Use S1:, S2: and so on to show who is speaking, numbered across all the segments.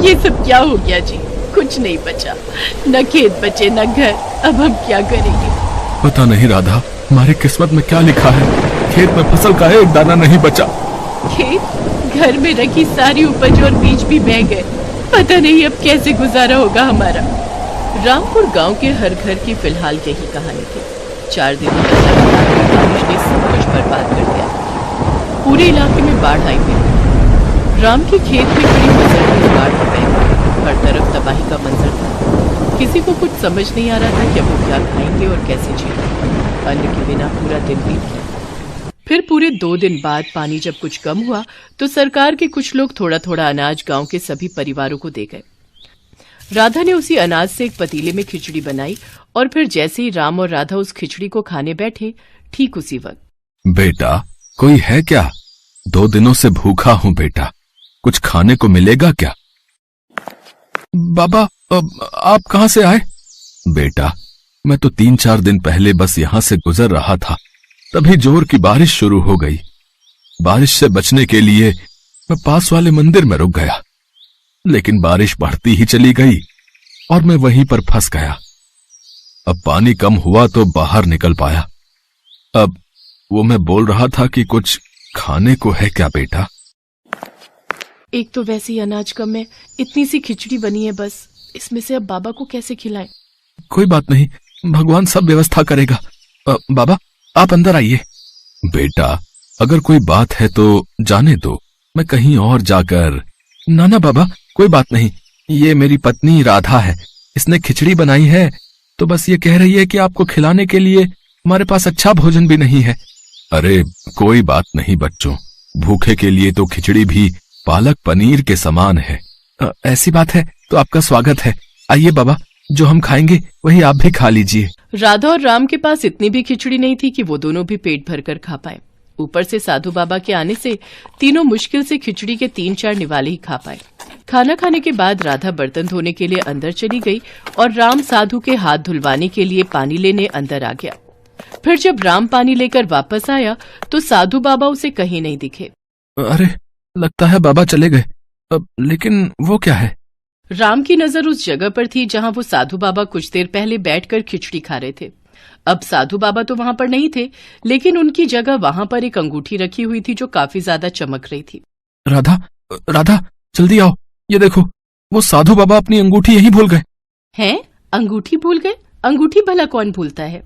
S1: ये सब क्या हो गया जी? कुछ नहीं बचा, न खेत बचे न घर। अब हम क्या करेंगे?
S2: पता नहीं राधा, हमारी किस्मत में क्या लिखा है। खेत में फसल का एक दाना नहीं बचा।
S1: खेत, घर में रखी सारी उपज और बीज भी बह गए। पता नहीं अब कैसे गुजारा होगा हमारा। रामपुर गांव के हर घर की फिलहाल यही कहानी थी। 4 दिनों तक लगातार बारिश ने सब कुछ बर्बाद कर दिया। पूरे इलाके में बाढ़ आई हुई। राम के खेत में खड़ी फसल भी बाढ़ में बह गई। हर तरफ तबाही का मंजर था। किसी को कुछ समझ नहीं आ रहा था कि अब वो क्या खाएंगे और कैसे जिएंगे। अन्न के बिना पूरा दिन बीत गया। फिर पूरे 2 दिन बाद पानी जब कुछ कम हुआ तो सरकार के कुछ लोग थोड़ा थोड़ा अनाज गांव के सभी परिवारों को दे गए। राधा ने उसी अनाज से एक पतीले में खिचड़ी बनाई और फिर जैसे ही राम और राधा उस खिचड़ी को खाने बैठे, ठीक उसी वक्त,
S2: बेटा, कोई है क्या? 2 दिनों से भूखा हूँ बेटा, कुछ खाने को मिलेगा क्या? बाबा, आप कहाँ से आए? बेटा, मैं तो 3-4 दिन पहले बस यहाँ से गुजर रहा था, तभी जोर की बारिश शुरू हो गई। बारिश से बचने के लिए मैं पास वाले मंदिर में रुक गया, लेकिन बारिश बढ़ती ही चली गई और मैं वहीं पर फंस गया। अब पानी कम हुआ तो बाहर निकल पाया। अब वो मैं बोल रहा था कि कुछ खाने को है क्या बेटा?
S1: एक तो वैसे ही अनाज कम है, इतनी सी खिचड़ी बनी है बस, इसमें से अब बाबा को कैसे खिलाएं?
S2: कोई बात नहीं, भगवान सब व्यवस्था करेगा। बाबा, आप अंदर आइए। बेटा, अगर कोई बात है तो जाने दो, मैं कहीं और जाकर। ना बाबा, कोई बात नहीं, ये मेरी पत्नी राधा है, इसने खिचड़ी बनाई है, तो बस ये कह रही है कि आपको खिलाने के लिए हमारे पास अच्छा भोजन भी नहीं है। अरे कोई बात नहीं बच्चों, भूखे के लिए तो खिचड़ी भी पालक पनीर के समान है। ऐसी बात है तो आपका स्वागत है। आइए बाबा, जो हम खाएंगे वही आप भी खा लीजिए।
S1: राधा और राम के पास इतनी भी खिचड़ी नहीं थी कि वो दोनों भी पेट भरकर खा पाए। ऊपर से साधु बाबा के आने से तीनों मुश्किल से खिचड़ी के 3-4 निवाले ही खा पाए। खाना खाने के बाद राधा बर्तन धोने के लिए अंदर चली गई और राम साधु के हाथ धुलवाने के लिए पानी लेने अंदर आ गया। फिर जब राम पानी लेकर वापस आया तो साधु बाबा उसे कहीं नहीं दिखे।
S2: अरे, लगता है बाबा चले गए। लेकिन वो क्या है?
S1: राम की नजर उस जगह पर थी जहां वो साधु बाबा कुछ देर पहले बैठकर खिचड़ी खा रहे थे। अब साधु बाबा तो वहां पर नहीं थे, लेकिन उनकी जगह वहां पर एक अंगूठी रखी हुई थी जो काफी ज्यादा चमक रही थी।
S2: राधा, राधा, जल्दी आओ, ये देखो, वो साधु बाबा अपनी अंगूठी यहीं भूल गए।
S1: हैं? अंगूठी भूल गए? अंगूठी भला कौन भूलता है?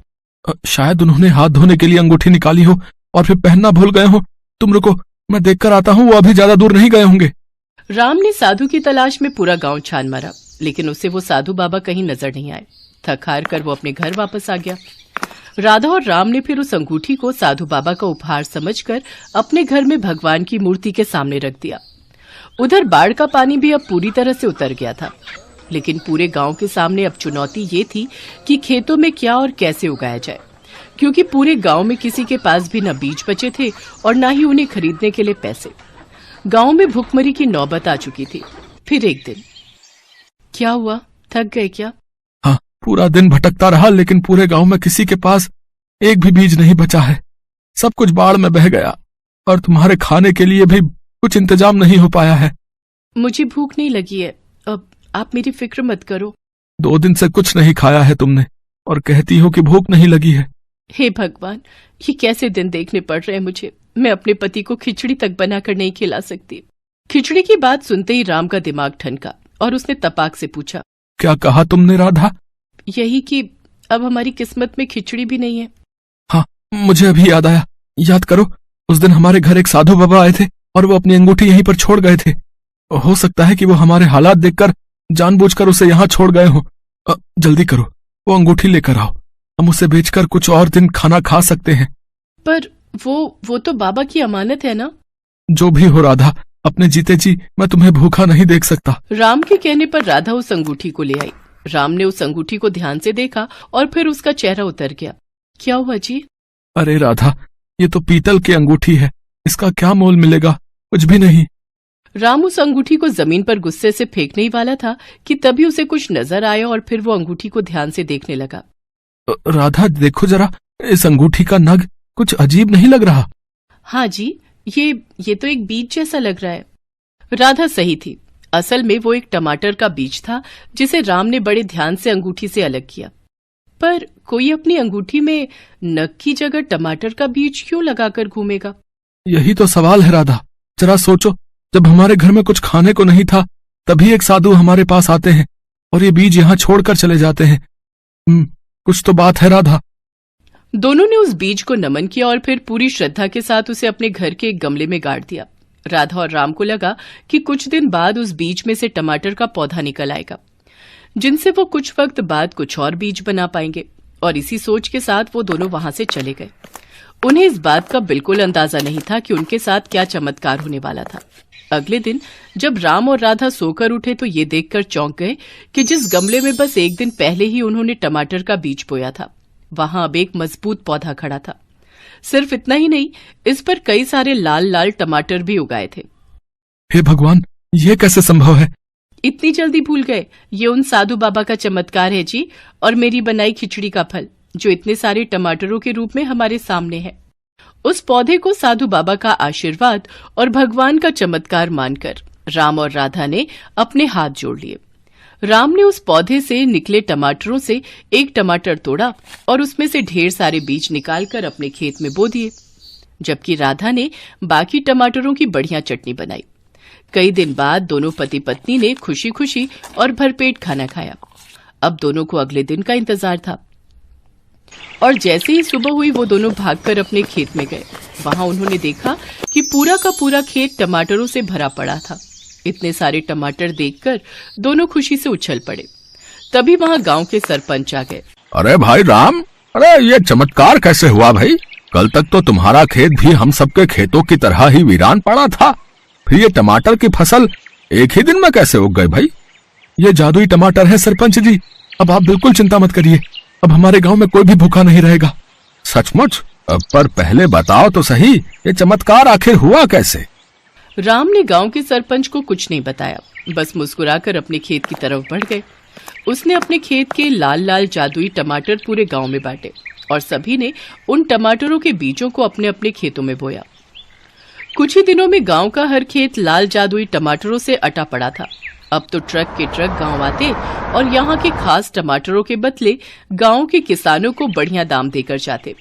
S2: शायद उन्होंने हाथ धोने के लिए अंगूठी निकाली हो और फिर पहनना भूल गए हो। तुम रुको, मैं देखकर आता हूँ, वो अभी ज्यादा दूर नहीं गए होंगे।
S1: राम ने साधु की तलाश में पूरा गांव छान मारा, लेकिन उसे वो साधु बाबा कहीं नजर नहीं आए। थक हार कर वो अपने घर वापस आ गया। राधा और राम ने फिर उस अंगूठी को साधु बाबा का उपहार समझकर अपने घर में भगवान की मूर्ति के सामने रख दिया। उधर बाढ़ का पानी भी अब पूरी तरह से उतर गया था, लेकिन पूरे गांव के सामने अब चुनौती ये थी कि खेतों में क्या और कैसे उगाया जाए, क्योंकि पूरे गांव में किसी के पास भी न बीज बचे थे और न ही उन्हें खरीदने के लिए पैसे। गांव में भुखमरी की नौबत आ चुकी थी। फिर एक दिन क्या हुआ? थक गए क्या?
S2: हाँ, पूरा दिन भटकता रहा, लेकिन पूरे गांव में किसी के पास एक भी बीज नहीं बचा है। सब कुछ बाढ़ में बह गया और तुम्हारे खाने के लिए भी कुछ इंतजाम नहीं हो पाया है।
S1: मुझे भूख नहीं लगी है, अब आप मेरी फिक्र मत करो।
S2: 2 दिन से कुछ नहीं खाया है तुमने और कहती हो कि भूख नहीं लगी है।
S1: हे भगवान, ये कैसे दिन देखने पड़ रहे हैं मुझे। मैं अपने पति को खिचड़ी तक बनाकर नहीं खिला सकती। खिचड़ी की बात सुनते ही राम का दिमाग ठनका और उसने तपाक से पूछा,
S2: क्या कहा तुमने राधा?
S1: यही कि अब हमारी किस्मत में खिचड़ी भी नहीं है।
S2: हाँ, मुझे अभी याद आया। याद करो, उस दिन हमारे घर एक साधु बाबा आए थे और वो अपनी अंगूठी यहीं पर छोड़ गए थे। हो सकता है कि वो हमारे हालात देखकर जानबूझकर उसे यहाँ छोड़ गए हो। जल्दी करो, वो अंगूठी लेकर आओ, हम उसे बेचकर कुछ और दिन खाना खा सकते हैं।
S1: पर वो तो बाबा की अमानत है ना?
S2: जो भी हो राधा, अपने जीते जी मैं तुम्हें भूखा नहीं देख सकता।
S1: राम के कहने पर राधा उस अंगूठी को ले आई। राम ने उस अंगूठी को ध्यान से देखा और फिर उसका चेहरा उतर गया। क्या हुआ जी?
S2: अरे राधा, ये तो पीतल की अंगूठी है, इसका क्या मोल मिलेगा? कुछ भी नहीं।
S1: राम उस अंगूठी को जमीन पर गुस्से से फेंकने ही वाला था कि तभी उसे कुछ नजर आया और फिर वो अंगूठी को ध्यान से देखने लगा।
S2: राधा, देखो जरा, इस अंगूठी का नग कुछ अजीब नहीं लग रहा?
S1: हाँ जी, ये तो एक बीज जैसा लग रहा है। राधा सही थी। असल में वो एक टमाटर का बीज था जिसे राम ने बड़े ध्यान से अंगूठी से अलग किया। पर कोई अपनी अंगूठी में नख की जगह टमाटर का बीज क्यों लगाकर घूमेगा?
S2: यही तो सवाल है राधा। जरा सोचो, जब हमारे घर में कुछ खाने को नहीं था तभी एक साधु हमारे पास आते हैं और ये बीज यहाँ छोड़कर चले जाते हैं। कुछ तो बात है राधा।
S1: दोनों ने उस बीज को नमन किया और फिर पूरी श्रद्धा के साथ उसे अपने घर के एक गमले में गाड़ दिया। राधा और राम को लगा कि कुछ दिन बाद उस बीज में से टमाटर का पौधा निकल आएगा, जिनसे वो कुछ वक्त बाद कुछ और बीज बना पाएंगे। और इसी सोच के साथ वो दोनों वहां से चले गए। उन्हें इस बात का बिल्कुल अंदाजा नहीं था कि उनके साथ क्या चमत्कार होने वाला था। अगले दिन जब राम और राधा सोकर उठे तो ये देखकर चौंक गए कि जिस गमले में बस एक दिन पहले ही उन्होंने टमाटर का बीज बोया था, वहां अब एक मजबूत पौधा खड़ा था। सिर्फ इतना ही नहीं, इस पर कई सारे लाल लाल टमाटर भी उगाए थे।
S2: हे भगवान, ये कैसे संभव है?
S1: इतनी जल्दी भूल गए? ये उन साधु बाबा का चमत्कार है जी, और मेरी बनाई खिचड़ी का फल, जो इतने सारे टमाटरों के रूप में हमारे सामने है। उस पौधे को साधु बाबा का आशीर्वाद और भगवान का चमत्कार मानकर राम और राधा ने अपने हाथ जोड़ लिए। राम ने उस पौधे से निकले टमाटरों से एक टमाटर तोड़ा और उसमें से ढेर सारे बीज निकालकर अपने खेत में बो दिए, जबकि राधा ने बाकी टमाटरों की बढ़िया चटनी बनाई। कई दिन बाद दोनों पति पत्नी ने खुशी खुशी और भरपेट खाना खाया। अब दोनों को अगले दिन का इंतजार था और जैसे ही सुबह हुई वो दोनों भागकर अपने खेत में गए। वहां उन्होंने देखा कि पूरा का पूरा खेत टमाटरों से भरा पड़ा था। इतने सारे टमाटर देखकर दोनों खुशी से उछल पड़े। तभी वहां गांव के सरपंच आ गए।
S2: अरे भाई राम, अरे ये चमत्कार कैसे हुआ भाई? कल तक तो तुम्हारा खेत भी हम सबके खेतों की तरह ही वीरान पड़ा था, फिर ये टमाटर की फसल एक ही दिन में कैसे उग गई भाई? ये जादुई टमाटर है सरपंच जी। अब आप बिल्कुल चिंता मत करिए, अब हमारे गांव में कोई भी भूखा नहीं रहेगा। सचमुच? पर पहले बताओ तो सही, ये चमत्कार आखिर हुआ कैसे?
S1: राम ने गांव के सरपंच को कुछ नहीं बताया, बस मुस्कुराकर अपने खेत की तरफ बढ़ गए। उसने अपने खेत के लाल लाल जादुई टमाटर पूरे गांव में बांटे और सभी ने उन टमाटरों के बीजों को अपने अपने खेतों में बोया। कुछ ही दिनों में गांव का हर खेत लाल जादुई टमाटरों से अटा पड़ा था। अब तो ट्रक के ट्रक गांव आते और यहाँ के खास टमाटरों के बदले गांव के किसानों को बढ़िया दाम देकर जाते।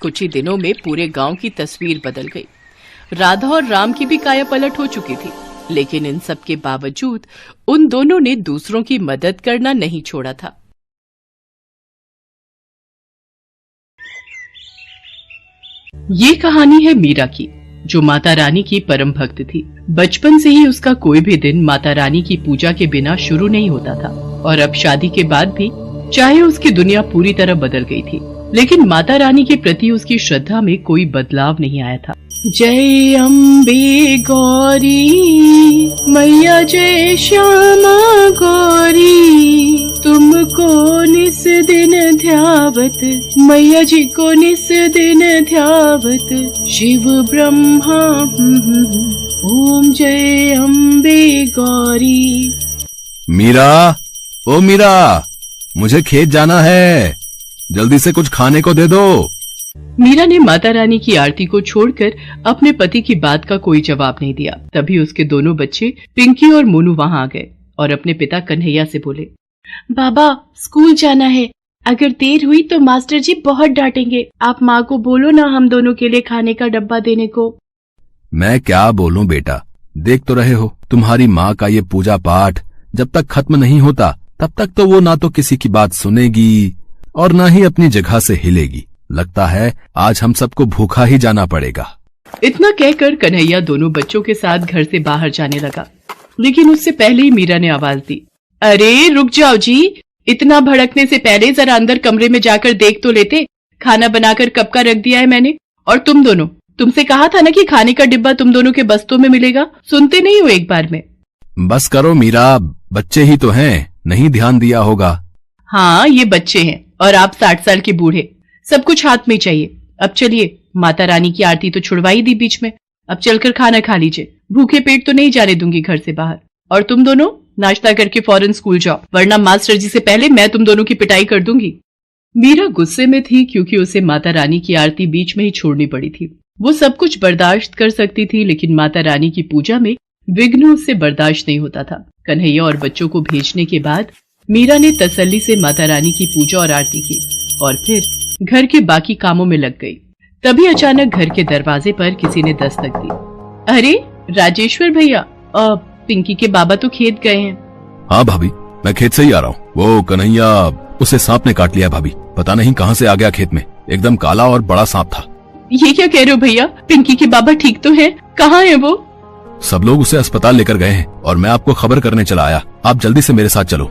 S1: कुछ ही दिनों में पूरे गांव की तस्वीर बदल गई। राधा और राम की भी काया पलट हो चुकी थी, लेकिन इन सब के बावजूद उन दोनों ने दूसरों की मदद करना नहीं छोड़ा था। ये कहानी है मीरा की, जो माता रानी की परम भक्त थी। बचपन से ही उसका कोई भी दिन माता रानी की पूजा के बिना शुरू नहीं होता था और अब शादी के बाद भी चाहे उसकी दुनिया पूरी तरह बदल गई थी, लेकिन माता रानी के प्रति उसकी श्रद्धा में कोई बदलाव नहीं आया था। जय अम्बे गौरी मैया, जय श्यामा गौरी, तुमको निस दिन ध्यावत, मैया जी को निस दिन ध्यावत, शिव ब्रह्मा ओम जय अम्बे गौरी।
S2: मीरा, ओ मीरा, मुझे खेत जाना है, जल्दी से कुछ खाने को दे दो।
S1: मीरा ने माता रानी की आरती को छोड़कर अपने पति की बात का कोई जवाब नहीं दिया। तभी उसके दोनों बच्चे पिंकी और मोनू वहां आ गए और अपने पिता कन्हैया से बोले, बाबा स्कूल जाना है, अगर देर हुई तो मास्टर जी बहुत डांटेंगे। आप माँ को बोलो ना हम दोनों के लिए खाने का डब्बा देने को।
S2: मैं क्या बोलूं बेटा, देख तो रहे हो तुम्हारी माँ का ये पूजा पाठ जब तक खत्म नहीं होता तब तक तो वो ना तो किसी की बात सुनेगी और ना ही अपनी जगह से हिलेगी। लगता है आज हम सबको भूखा ही जाना पड़ेगा।
S1: इतना कहकर कन्हैया दोनों बच्चों के साथ घर से बाहर जाने लगा, लेकिन उससे पहले ही मीरा ने आवाज दी, अरे रुक जाओ जी, इतना भड़कने से पहले जरा अंदर कमरे में जाकर देख तो लेते, खाना बनाकर कब का रख दिया है मैंने। और तुम दोनों, तुमसे कहा था ना कि खाने का डिब्बा तुम दोनों के बस्तों में मिलेगा, सुनते नहीं हो एक बार में।
S2: बस करो मीरा, बच्चे ही तो हैं, नहीं ध्यान दिया होगा।
S1: हाँ ये बच्चे हैं और आप 60 साल के बूढ़े, सब कुछ हाथ में चाहिए। अब चलिए, माता रानी की आरती तो छुड़वा ही दी बीच में, अब चलकर खाना खा लीजिए, भूखे पेट तो नहीं जाने दूंगी घर से बाहर। और तुम दोनों नाश्ता करके फौरन स्कूल जाओ, वरना मास्टर जी से पहले मैं तुम दोनों की पिटाई कर दूंगी। मीरा गुस्से में थी क्योंकि उसे माता रानी की आरती बीच में ही छोड़नी पड़ी थी। वो सब कुछ बर्दाश्त कर सकती थी, लेकिन माता रानी की पूजा में विघ्न उससे बर्दाश्त नहीं होता था। कन्हैया और बच्चों को भेजने के बाद मीरा ने तसल्ली से माता रानी की पूजा और आरती की और फिर घर के बाकी कामों में लग गई। तभी अचानक घर के दरवाजे पर किसी ने दस्तक दी। अरे राजेश्वर भैया, पिंकी के बाबा तो खेत गए हैं।
S2: हाँ भाभी, मैं खेत से ही आ रहा हूँ। वो कन्हैया, उसे सांप ने काट लिया भाभी। पता नहीं कहाँ से आ गया खेत में, एकदम काला और बड़ा सांप था।
S1: ये क्या कह रहे हो भैया? पिंकी के बाबा ठीक तो है? कहाँ है वो?
S2: सब लोग उसे अस्पताल लेकर गए हैं और मैं आपको खबर करने चला आया। आप जल्दी से मेरे साथ चलो।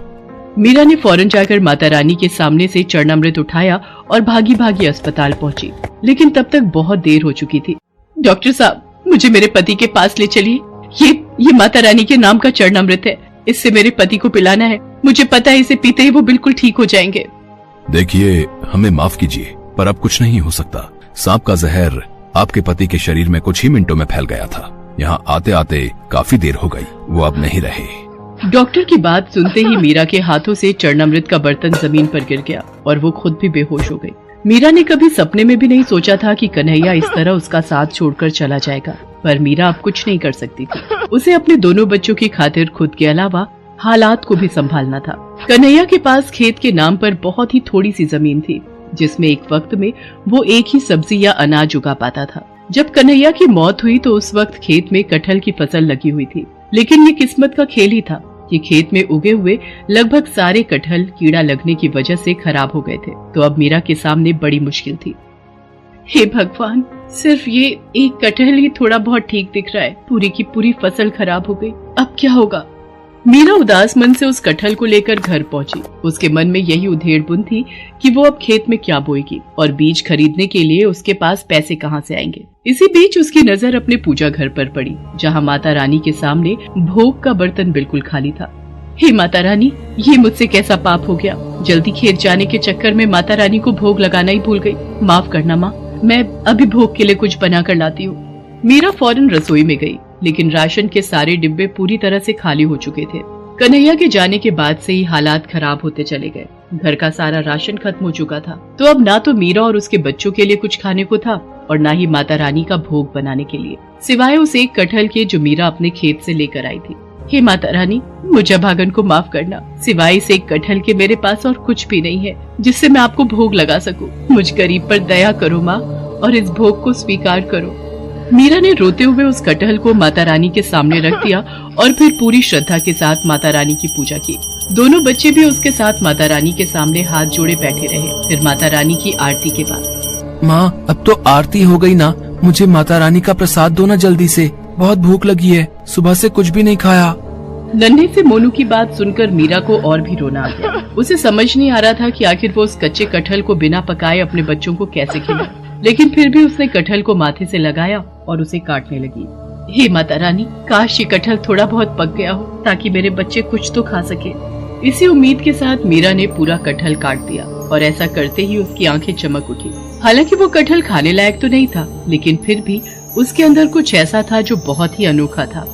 S1: मीरा ने फौरन जाकर माता रानी के सामने से चरणामृत उठाया और भागी भागी अस्पताल पहुंची, लेकिन तब तक बहुत देर हो चुकी थी। डॉक्टर साहब, मुझे मेरे पति के पास ले चलिए। ये माता रानी के नाम का चरणामृत है, इससे मेरे पति को पिलाना है। मुझे पता है इसे पीते ही वो बिल्कुल ठीक हो जाएंगे।
S2: देखिए, हमें माफ कीजिए, पर अब कुछ नहीं हो सकता। सांप का जहर आपके पति के शरीर में कुछ ही मिनटों में फैल गया था। यहाँ आते आते काफी देर हो गई, वो अब नहीं रहे।
S1: डॉक्टर की बात सुनते ही मीरा के हाथों से चरणामृत का बर्तन जमीन पर गिर गया और वो खुद भी बेहोश हो गई। मीरा ने कभी सपने में भी नहीं सोचा था कि कन्हैया इस तरह उसका साथ छोड़कर चला जाएगा, पर मीरा अब कुछ नहीं कर सकती थी। उसे अपने दोनों बच्चों की खातिर खुद के अलावा हालात को भी संभालना था। कन्हैया के पास खेत के नाम पर बहुत ही थोड़ी सी जमीन थी, जिसमें एक वक्त में वो एक ही सब्जी या अनाज उगा पाता था। जब कन्हैया की मौत हुई तो उस वक्त खेत में कटहल की फसल लगी हुई थी, लेकिन ये किस्मत का खेल ही था कि खेत में उगे हुए लगभग सारे कटहल कीड़ा लगने की वजह से खराब हो गए थे। तो अब मीरा के सामने बड़ी मुश्किल थी। हे भगवान, सिर्फ ये एक कटहल ही थोड़ा बहुत ठीक दिख रहा है, पूरी की पूरी फसल खराब हो गई। अब क्या होगा? मीरा उदास मन से उस कटहल को लेकर घर पहुंची। उसके मन में यही उधेड़-बुन थी कि वो अब खेत में क्या बोएगी और बीज खरीदने के लिए उसके पास पैसे कहां से आएंगे। इसी बीच उसकी नजर अपने पूजा घर पर पड़ी, जहां माता रानी के सामने भोग का बर्तन बिल्कुल खाली था। हे माता रानी, ये मुझसे कैसा पाप हो गया? जल्दी खेत जाने के चक्कर में माता रानी को भोग लगाना ही भूल गई। माफ करना माँ, मैं अभी भोग के लिए कुछ बना कर लाती हूँ। मीरा फौरन रसोई में गई, लेकिन राशन के सारे डिब्बे पूरी तरह से खाली हो चुके थे। कन्हैया के जाने के बाद से ही हालात खराब होते चले गए। घर का सारा राशन खत्म हो चुका था, तो अब ना तो मीरा और उसके बच्चों के लिए कुछ खाने को था और ना ही माता रानी का भोग बनाने के लिए, सिवाय उस एक कटहल के जो मीरा अपने खेत से लेकर आई थी। हे माता रानी, मुझे भागन को माफ करना। सिवाय इस एक कटहल के मेरे पास और कुछ भी नहीं है जिससे मैं आपको भोग लगा सकूं। मुझ गरीब पर दया करो माँ और इस भोग को स्वीकार करो। मीरा ने रोते हुए उस कटहल को माता रानी के सामने रख दिया और फिर पूरी श्रद्धा के साथ माता रानी की पूजा की। दोनों बच्चे भी उसके साथ माता रानी के सामने हाथ जोड़े बैठे रहे। फिर माता रानी की आरती के बाद,
S2: माँ, अब तो आरती हो गई ना, मुझे माता रानी का प्रसाद दो ना जल्दी से, बहुत भूख लगी है, सुबह से कुछ भी नहीं खाया।
S1: नन्हे से मोनू की बात सुनकर मीरा को और भी रोना आ गया। उसे समझ नहीं आ रहा था कि आखिर वो उस कच्चे कटहल को बिना पकाए अपने बच्चों को कैसे खिलाए, लेकिन फिर भी उसने कटहल को माथे से लगाया और उसे काटने लगी। हे माता रानी, काश ये कटहल थोड़ा बहुत पक गया हो ताकि मेरे बच्चे कुछ तो खा सके। इसी उम्मीद के साथ मीरा ने पूरा कटहल काट दिया और ऐसा करते ही उसकी आंखें चमक उठी। हालांकि वो कटहल खाने लायक तो नहीं था, लेकिन फिर भी उसके अंदर कुछ ऐसा था जो बहुत ही अनोखा था।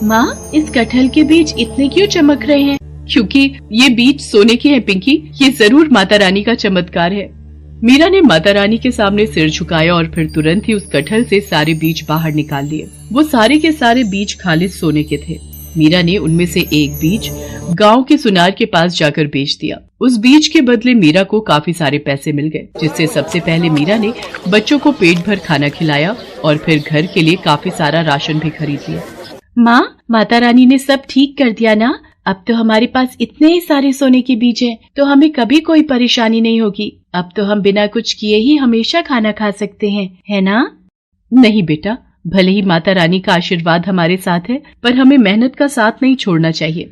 S1: माँ, इस कटहल के बीज इतने क्यों चमक रहे हैं? क्योंकि ये बीज सोने के हैं पिंकी, ये जरूर माता रानी का चमत्कार है। मीरा ने माता रानी के सामने सिर झुकाया और फिर तुरंत ही उस कटहल से सारे बीज बाहर निकाल लिए। वो सारे के सारे बीज खालिद सोने के थे। मीरा ने उनमें से एक बीज गांव के सुनार के पास जाकर बेच दिया। उस बीज के बदले मीरा को काफी सारे पैसे मिल गए, जिससे सबसे पहले मीरा ने बच्चों को पेट भर खाना खिलाया और फिर घर के लिए काफी सारा राशन भी खरीद लिया। माँ, माता रानी ने सब ठीक कर दिया ना? अब तो हमारे पास इतने सारे सोने के बीज हैं, तो हमें कभी कोई परेशानी नहीं होगी। अब तो हम बिना कुछ किए ही हमेशा खाना खा सकते हैं, है ना? नहीं बेटा, भले ही माता रानी का आशीर्वाद हमारे साथ है, पर हमें मेहनत का साथ नहीं छोड़ना चाहिए।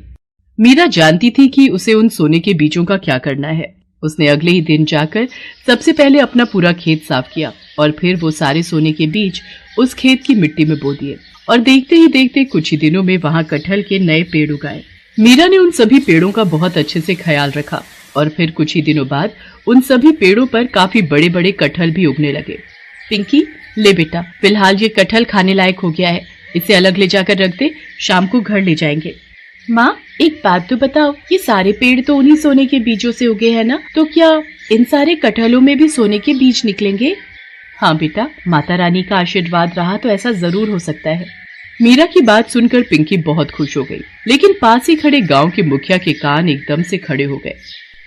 S1: मीरा जानती थी कि उसे उन सोने के बीजों का क्या करना है। उसने अगले ही दिन जाकर सबसे पहले अपना पूरा खेत साफ किया और फिर वो सारे सोने के बीज उस खेत की मिट्टी में बो दिए और देखते ही देखते कुछ ही दिनों में वहाँ कटहल के नए पेड़ उगाए। मीरा ने उन सभी पेड़ों का बहुत अच्छे से ख्याल रखा और फिर कुछ ही दिनों बाद उन सभी पेड़ों पर काफी बड़े बड़े कटहल भी उगने लगे। पिंकी, ले बेटा, फिलहाल ये कटहल खाने लायक हो गया है, इसे अलग ले जाकर रख दे, शाम को घर ले जाएंगे। माँ, एक बात तो बताओ, ये सारे पेड़ तो उन्हीं सोने के बीजों से उगे हैं ना, तो क्या इन सारे कटहलों में भी सोने के बीज निकलेंगे? हाँ बेटा, माता रानी का आशीर्वाद रहा तो ऐसा जरूर हो सकता है। मीरा की बात सुनकर पिंकी बहुत खुश हो गई, लेकिन पास ही खड़े गांव के मुखिया के कान एकदम से खड़े हो गए।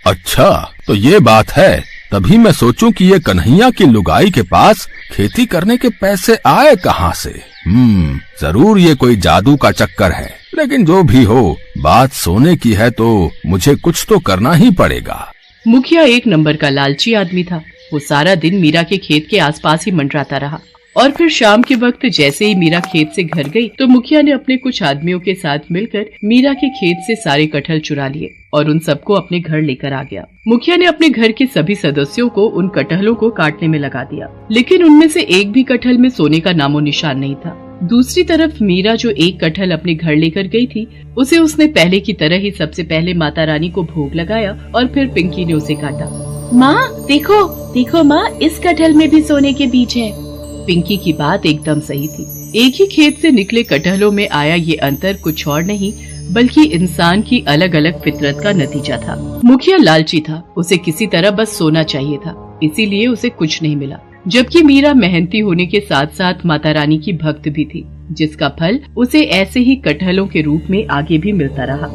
S2: अच्छा, तो ये बात है। तभी मैं सोचूं कि ये कन्हैया की लुगाई के पास खेती करने के पैसे आए कहाँ से। जरूर ये कोई जादू का चक्कर है। लेकिन जो भी हो, बात सोने की है तो मुझे कुछ तो करना ही पड़ेगा।
S1: मुखिया एक नंबर का लालची आदमी था। वो सारा दिन मीरा के खेत के आसपास ही मंडराता रहा और फिर शाम के वक्त जैसे ही मीरा खेत से घर गई तो मुखिया ने अपने कुछ आदमियों के साथ मिलकर मीरा के खेत से सारे कटहल चुरा लिए और उन सबको अपने घर लेकर आ गया। मुखिया ने अपने घर के सभी सदस्यों को उन कटहलों को काटने में लगा दिया, लेकिन उनमें से एक भी कटहल में सोने का नामो निशान नहीं था। दूसरी तरफ मीरा जो एक कटहल अपने घर लेकर गई थी, उसे उसने पहले की तरह ही सबसे पहले माता रानी को भोग लगाया और फिर पिंकी ने उसे काटा। माँ देखो देखो माँ, इस कटहल में भी सोने के बीज है। पिंकी की बात एकदम सही थी। एक ही खेत से निकले कटहलों में आया ये अंतर कुछ और नहीं बल्कि इंसान की अलग अलग फितरत का नतीजा था। मुखिया लालची था, उसे किसी तरह बस सोना चाहिए था, इसीलिए उसे कुछ नहीं मिला। जबकि मीरा मेहनती होने के साथ साथ माता रानी की भक्त भी थी, जिसका फल उसे ऐसे ही कटहलों के रूप में आगे भी मिलता रहा।